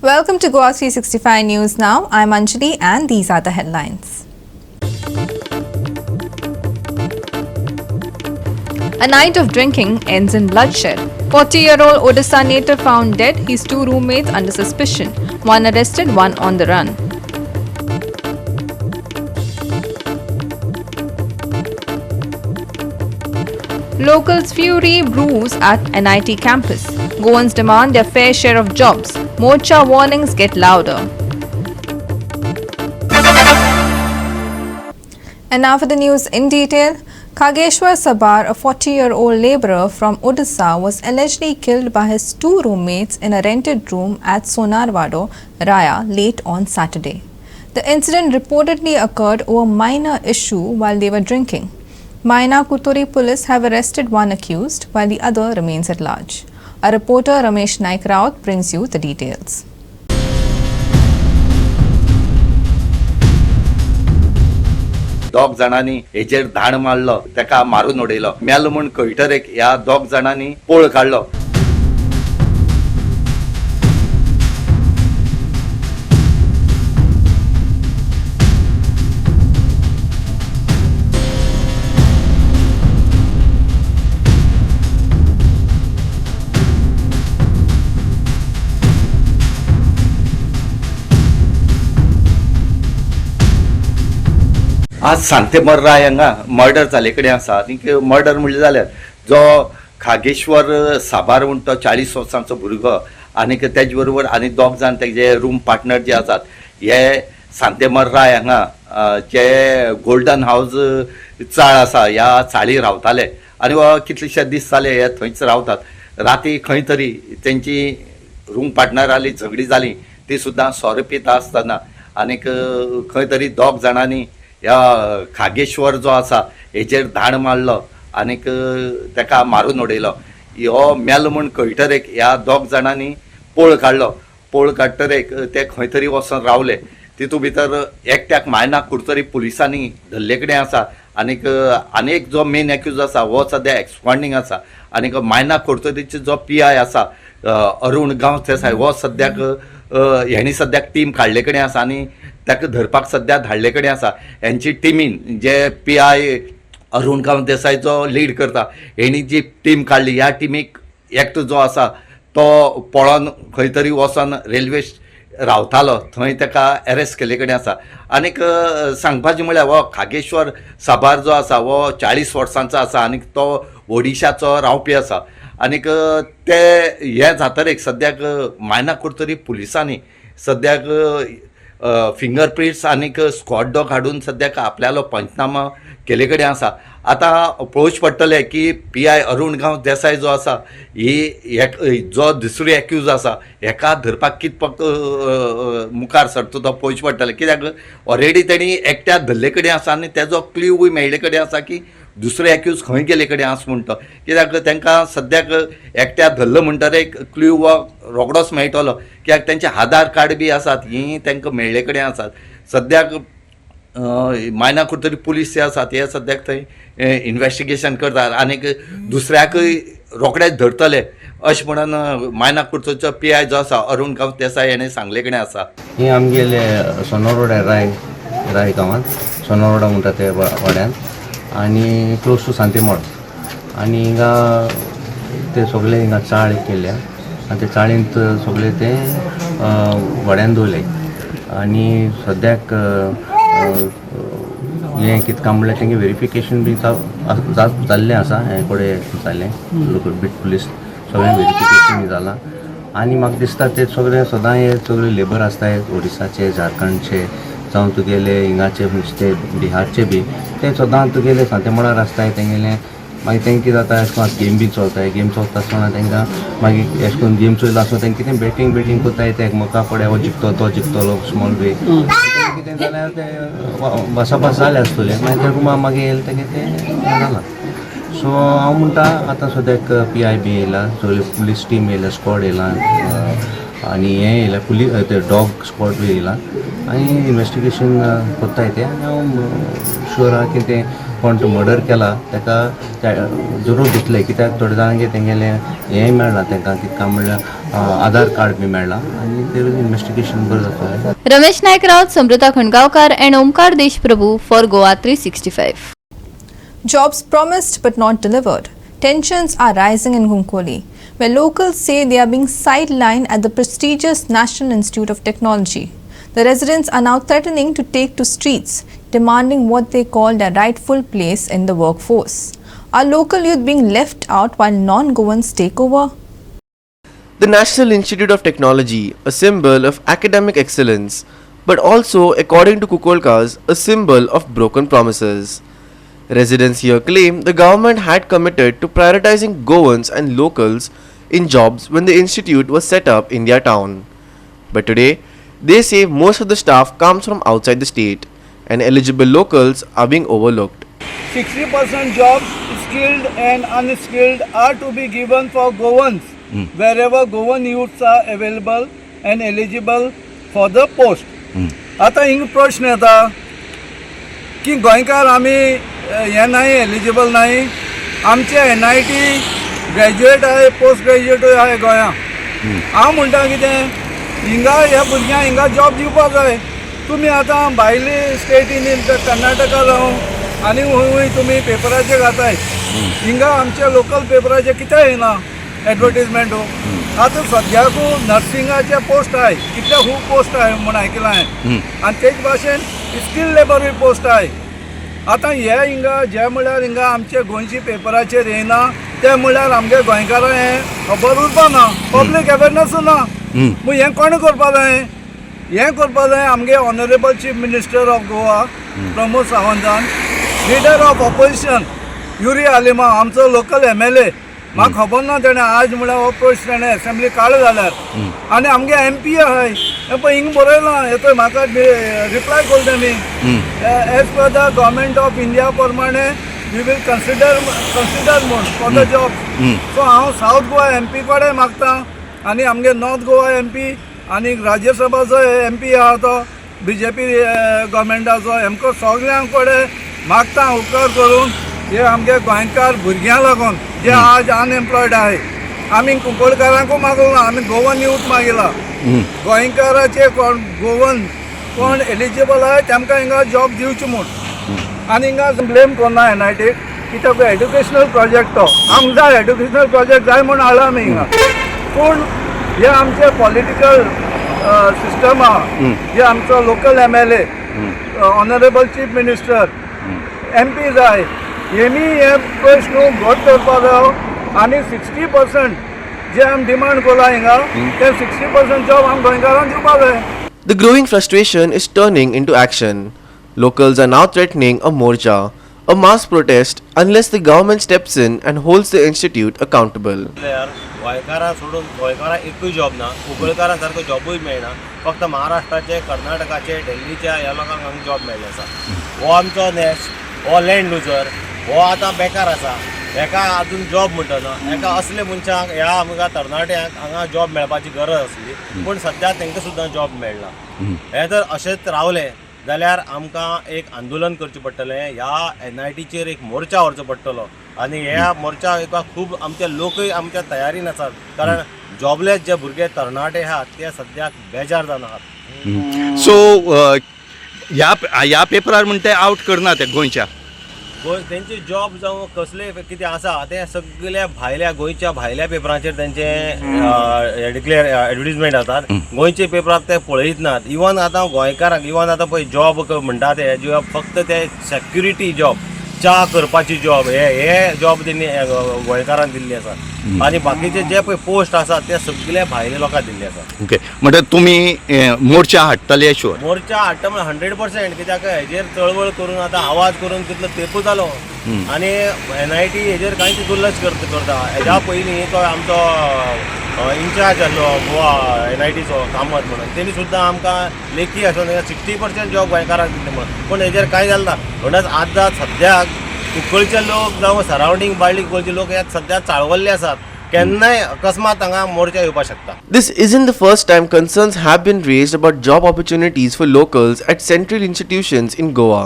Welcome to Goa 365 News Now. I'm Anjali and these are the headlines. A night of drinking ends in bloodshed. 40-year-old Odisha native found dead, his two roommates under suspicion. One arrested, one on the run. Locals' fury brews at NIT campus. Goans demand their fair share of jobs. Morcha warnings get louder. And now for the news in detail. Khageshwar Sabar, a 40-year-old labourer from Odisha, was allegedly killed by his two roommates in a rented room at Sonarwado, Raya, late on Saturday. The incident reportedly occurred over minor issue while they were drinking. Maina Kuturi police have arrested one accused, while the other remains at large. Our reporter Ramesh Naik Raut brings you the details. दोग जाणांनी हेजेर धाड मारलो, तेका मारून उडयलो. मेलो म्हूण कळटरेक ह्या दोग जाणांनी पळ काडलो. आज सांते मर्राय हांगा मर्डर जाले कडेन आसा आनी मर्डर म्हणलें जाल्यार जो खागेश्वर साबार म्हूण तो 40 वर्सांचो भुरगो आनी तेजे बरोबर आनी दोग जाण तेजे रूम पार्टनर जे आसात हे सांते मर्राय हांगा जे गोल्डन हावज चाळ आसा ह्या चाळी रावताले आनी हो कितलेशे दीस जाले हे थंयच रावतात. राती खंय तरी तेंची रूम पार्टनर आली झगडी जाली ती सुद्दां सोरो पिता आसतना आनीक खंय तरी दोग जाणांनी ह्या खागेश्वर जो आसा हेजेर धाड मारलो आनीक तेका मारून उडयलो. हो मेलो म्हूण कळटरेक ह्या दोग जाणांनी पळ काडलो. पळ काडटरेक ते खंय तरी वचून रावले. तितूंत भितर एकट्याक मायना कुडतरी पुलिसांनी धरले कडेन आसा आनीक आनीक जो मेन एक्यूज आसा हो सद्या एक्सपांडींग आसा आनीक मायना कुडतरीचो जो PI आसा अरुण गांव देसाय हो सद्याक हेणी सद्याक टीम काडले कडेन आसा आनी ताका धरपाक सद्या धाडले कडेन आसा. हेंची टिमीन जे PI अरुण गांव देसाय जो लीड करता हेणी जी टीम काडली ह्या टिमीक एकटो जो आसा तो पळोवन खंय तरी वचोन रेल्वे रावतालो थंय ताका अरेस्ट केले कडेन आसा. आनीक सांगपाचें म्हळ्यार हो खागेश्वर साबार जो आसा हो 40 वर्सांचो आसा आनीक तो ओडिशाचो रावपी आसा आनीक ते हे जातरेक सद्याक मायना कुडतरी पुलिसांनी सद्याक फिंगर प्रिंट्स आनीक स्क्वॉड डॉग हाडून सद्याक आपल्यालो पंचनामा केले कडेन आसा. आतां पळोवचें पडटलें की PI अरुण गांव देसाय जो आसा ही जो दुसरो एक्यूज आसा हेका धरपाक कितपत मुखार सरता तो पळोवचें पडटलें कित्याक ऑलरेडी तेणी एकट्या धरले कडेन आसा आनी तेजो क्ल्यूय मेळ्ळे कडेन आसा की दुसरो एक्यूज खंय गेले कडेन आसा म्हूण तो कित्याक तांकां सद्याक एकट्या धरलो म्हणटरेक क्ल्यू हो रोखडोच मेळटलो कित्याक तेंचे आधार कार्ड बी आसात ही तांकां मेळ्ळे कडेन आसात. सद्याक मायना कुडतरी पुलीस जे आसात हे सद्याक थंय इन्वेस्टिगेशन करतात आनीक दुसऱ्याकय रोखडेच धरतले अशें म्हणून मायना कुडतरीचो PI जो आसा अरुण गांव देसाय हेणें सांगले कडेन आसा. ही आमगेले सोनोरोडा राय गांवांत सोनोरोडा म्हणटा ते वाड्यान आनी क्लोज टू सांतेमोळ आनी हिंगा ते सगळे हिंगा चाळ केल्या आनी ते चाळींत सगळे ते वाड्यान दवरले आनी सद्याक हें कितें काम म्हणल्यार तेंगे वेरिफिकेशन बी जाल्लें आसा हें कडेन जाल्लें लोकल बीट पुलीस सगळें वेरिफिकेशन जालां आनी म्हाका दिसता ते सगळे सदां हे सगळे लेबर आसताय ओडिसाचे झारखंडचे जावं तुगेले हिंगाचे ते बिहारचे बी ते सदां तुगेले सांतेमोळार आसताय तेंगेले मागीर तेंकां कितें जाता अशें करून गेम बी चलताय गेम चलता आसतना तांकां मागीर अशें करून गेम चलता आसतना तेंकां कितें बेटींग कोत्ताय ते एकामेका फुडें हो जिखतो तो जिखतलो स्मॉल वे कितें जाल्यार ते बसापास जाले आसतले मागीर ते रुमा मागीर येयले तेगे ते जालां. सो हांव म्हणटा आतां सद्याक PI बी येयला सगळे पुलीस टीम येयला स्क्वॉड येयला आनी हें येयला पुलीस ते डॉग स्क्वॉड बी येयला आनी इन्वेस्टिगेशन कोत्ताय ते आनी हांव शुअर आहा की तें कोण तो मर्डर केला ताका जरूर दिसलें कित्याक थोडे जाणांगे तेंगेलें हेंय मेळना तांकां कितें काम म्हणल्यार आधार कार्ड बी मेळ्ळा आनी ते इन्वेस्टिगेशन बरें जाता. रमेश नायक Raut, Samrita खणगांवकार and Omkar Deshprabhu for Goa 365. Jobs promised but not delivered. Tensions are rising in Gunkoli, where locals say they are being sidelined at the prestigious National Institute of Technology. The residents are now threatening to take to streets, demanding what they call their rightful place in the workforce. Are local youth being left out while non-Goans take over? The National Institute of Technology, a symbol of academic excellence, but also, according to Kukolkas, a symbol of broken promises. Residents here claim the government had committed to prioritizing Goans and locals in jobs when the institute was set up in their town. But today, they say most of the staff comes from outside the state and eligible locals are being overlooked. 60% jobs, skilled and unskilled, are to be given for Goans wherever Goan youths are available and eligible for the post. आता हिंग प्रश्न येता की गोंयकार आमी हे नाही eligible नाही, आमचे NIT ग्रॅज्युएट आहे, पोस्ट ग्रॅज्युएटूय आहे गोंया. हांव म्हणटा कितें, हिंगा ह्या भुरग्यांक हिंगा जॉब दिवपाक जाय. तुमी आतां भायली स्टेटीनी कर्नाटका जावं आनी हूंय तुमी पेपराचेर घाताय, हिंगा आमच्या लोकल पेपराचेर कित्याक येना एडवर्टिजमेंट. आतां सद्याकू नर्सिंगाचे पोस्ट आहे, कितले खूब पोस्ट आहे म्हूण आयकलां हांवें, आनी तेच भाशेन स्किल लेबरूय पोस्ट आहे. आतां हे हिंगा जे म्हळ्यार हिंगा आमचे गोंयची पेपराचेर येयना ते म्हळ्यार आमगे गोंयकारां हें खबर उरपा ना, पब्लीक अवेरनसूच ना. मग हें कोणें करपा जाय? हें करपा जाय आमगे honourable chief minister of Goa Pramod सावंतान, लिडर ऑफ ऑपोजिशन युरी हालिमा, आमचो लोकल MLA. म्हाका खबर ना तेणें आज म्हळ्यार हो प्रश्न तेणें एसेंब्ली काडलो जाल्यार, आनी आमगे MP आहाय हें पळय हिंग बरयलां, येतोय म्हाका रिप्लाय केलो तेमी. As per the government of India प्रमाणे वी वील कन्सिडर म्हूण फॉर द जॉब. सो हांव सावथ गोवा MP कडेन मागतां आनी आमगे नॉर्थ गोवा MP आनी राज्यसभाचो MP आहा तो BJP गव्हर्मेंटाचो, हेमकां सगळ्यांक कडेन मागतां उपकार करून हे आमगे गोंयकार भुरग्यांक लागून जे आज अनएम्प्लॉयड आहे. आमी कुंकळकारांकूय मागलो ना, आमी गोवन यूथ मागिला. गोंयकाराचे गोवन कोण एलिजिबल आहे तेमकां हिंगा जॉब दिवचे म्हूण. आनी हिंगा ब्लेम कोन्ना NIT, कित्याक एड्युकेशनल प्रोजेक्ट तो आमकां जाय, एड्युकेशनल प्रोजेक्ट जाय म्हूण हाडला आमी हिंगा. पूण हे आमचे पॉलिटिकल सिस्टम आहा, जे आमचो local MLA, honourable chief minister, MP जाय, हेमी हे प्रश्न घट करपा जायो. आनी 60% जे आमी डिमांड केला हिंगा ते 60% जॉब आमी गोंयकारांक दिवपा जाय. The growing frustration is turning into action. Locals are now threatening a morcha, a mass protest, unless the government steps in and holds the institute accountable. गोंयकारां सोडून गोंयकारां एकूय जॉब ना, कुंकळकारां सारको जॉबूय मेळना. फक्त महाराष्ट्राचे, कर्नाटकाचे, दिल्लीच्या ह्या लोकांक हांगा जॉब मेळ्ळे आसा. हो आमचो नेक्स्ट, हो लँड लुजर, हो आतां बेकार आसा, हेका आजून जॉब म्हणटना हेका असले मनशांक ह्या आमकां तरणाट्यांक हांगा जॉब मेळपाची गरज आसली, पूण सद्या तांकां सुद्दां जॉब मेळना. हें जर अशेंच रावलें जाल्यार आमकां एक आंदोलन करचें पडटलें, ह्या NITचेर एक मोर्चा व्हरचो पडटलो. आनी ह्या मोर्चा हाका खूब आमचे लोकय आमच्या तयारीन आसात, कारण जॉबलेस जे भुरगे तरणाटे आहात ते सद्याक बेजार जावन आहात. सो ह्या पेपरार म्हण ते आउट करना ते गोंयच्या तेंचे जॉब जावं कसले कितें आसा ते सगळ्या भायल्या गोंयच्या भायल्या पेपरांचेर तेंचे डिक्लेअर एडवर्टिजमेंट जातात. गोंयचे पेपराक ते पळयत नात. इवन आतां गोंयकारांक इवन आतां पळय जॉब म्हणटा ते जॉब फक्त ते सेक्युरिटी जॉब, च्या करपाची जॉब, हे जॉब तेणी गोंयकारांक दिल्ली आसा. आनी बाकीचे जे पळय पोस्ट आसात ते सगळे भायल्या लोकांक दिल्ले आसा. ओके, म्हणजे तुमी मोर्चा हाडटले शुअर? मोर्चा हाडटा म्हणजे 100%, कित्याक हेजेर चळवळ करून आतां आवाज करून तितलो तेंपूच जालो. आनी NIT हेजेर कांयच दुर्लक्ष करता. हेज्या पयलीं तो आमचो इंचार्ज आसलो गोवा NITचो कामत म्हणून, तेणी सुद्दां आमकां लेखी आसून 60% जॉब गोंयकारांक दिले म्हणून, पूण हेजेर कांय जालें ना. म्हणून आज सद्याक कुंकळचे लोक जावं सरावंडींग बाळ्ळी गोंयचे लोक ह्यात सद्या चाळवल्ले आसात. केन्नाय अकस्मात हांगा मोर्चा येवपाक शकता. This isn't the first time concerns have been raised about job opportunities for locals at central institutions in Goa.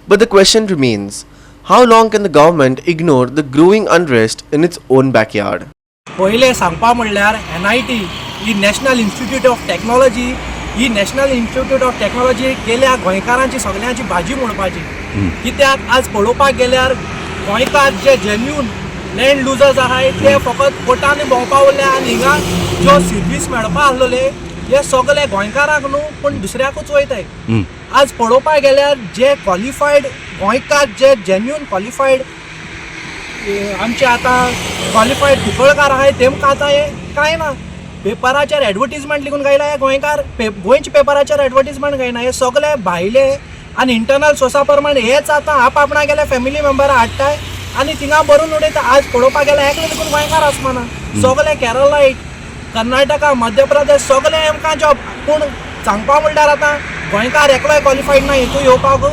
But the question remains, how long can the government ignore the growing unrest in its own backyard? पयलें सांगपा म्हणल्यार NIT he national institute of technology he national institute of technology गेल्या गोंयकारांची सगळ्यांची भाजी म्हणपाची. कित्याक आज पळोवपाक गेल्यार गोंयकार जे जेन्यून लँड लुजर्स आहाय ते फकत कोर्टांनी भोंवपा उरले आनी हिंगा ज्यो सर्वीस मेळपा आसलोले हे सगळे गोंयकाराक न्हू पूण दुसऱ्याकूच वयताय. आज पळोवपाक गेल्यार जे क्वॉलिफायड गोंयकार जे जेन्यून क्वॉलिफायड आमचे आतां क्वॉलिफायड कुंकळकार आहाय तेमकां आतां हे कांय ना. पेपराचेर एडवर्टिजमेंट लिखून गायला हे गोंयकार गोंयच्या पेपराचेर एडवर्टिजमेंट गायना. हे सगळे भायले आनी इंटरनल सोर्सा प्रमाणे हेच आतां आपणा गेले फॅमिली मेंबरां हाडटाय आनी थिंगा बरोवन उडयता. आज पळोवपाक गेल्यार एकलो देखून गोंयकार आसमाना. सगळे केरळायट कर्नाटका मध्य प्रदेश सगळे आमकां जॉब. पूण सांगपा म्हणल्यार आतां गोंयकार एकलोय क्वॉलिफायड ना हितू येवपाक.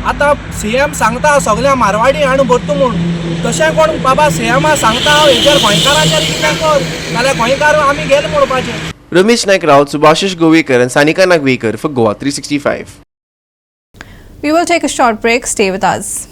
आतां CM सांगता सगळ्या मारवाडी हाडू भरतू म्हूण. तशें कोण बाबा CM सांगता हेचेर गोंयकाराचेर कितें कर नाल्यार गोंयकार आमी गेले म्हणपाचें. Ramesh Naik Raut, Subhashish Govekar and Sanika Nagvekar for Goa 365. We will take a short break. Stay with us.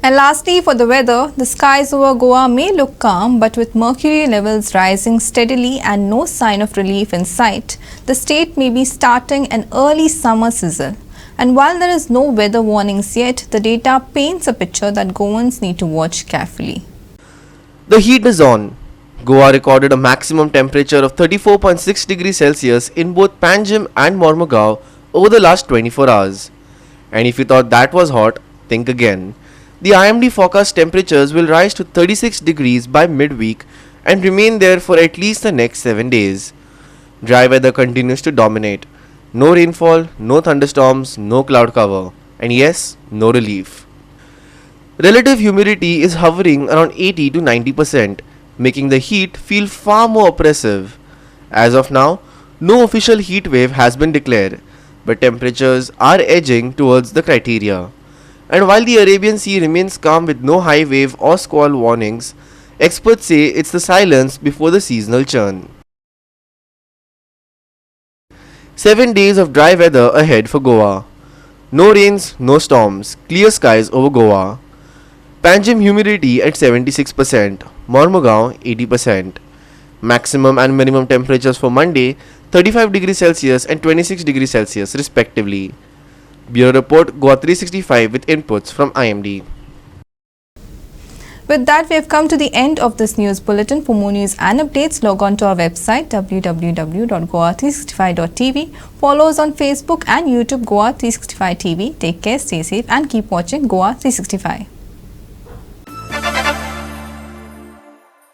And lastly, for the weather, the skies over Goa may look calm, but with mercury levels rising steadily and no sign of relief in sight, the state may be starting an early summer sizzle. And while there is no weather warnings yet, the data paints a picture that Goans need to watch carefully. The heat is on. Goa recorded a maximum temperature of 34.6 degrees Celsius in both Panjim and Mormugao over the last 24 hours. And if you thought that was hot, think again. The IMD forecast temperatures will rise to 36 degrees by midweek and remain there for at least the next 7 days. Dry weather continues to dominate. No rainfall, no thunderstorms, no cloud cover, and yes, no relief. Relative humidity is hovering around 80 to 90%, making the heat feel far more oppressive. As of now, no official heat wave has been declared, but temperatures are edging towards the criteria. And while the Arabian Sea remains calm with no high wave or squall warnings, experts say it's the silence before the seasonal churn. 7 days of dry weather ahead for Goa. No rains, no storms, clear skies over Goa. Panjim humidity at 76%, Mormugao 80%. Maximum and minimum temperatures for Monday 35 degrees Celsius and 26 degrees Celsius respectively. Bureau Report Goa 365 with inputs from IMD. With that, we have come to the end of this news bulletin. For more news and updates, log on to our website www.goa365.tv. Follow us on Facebook and YouTube Goa 365 TV. Take care, stay safe and keep watching Goa 365.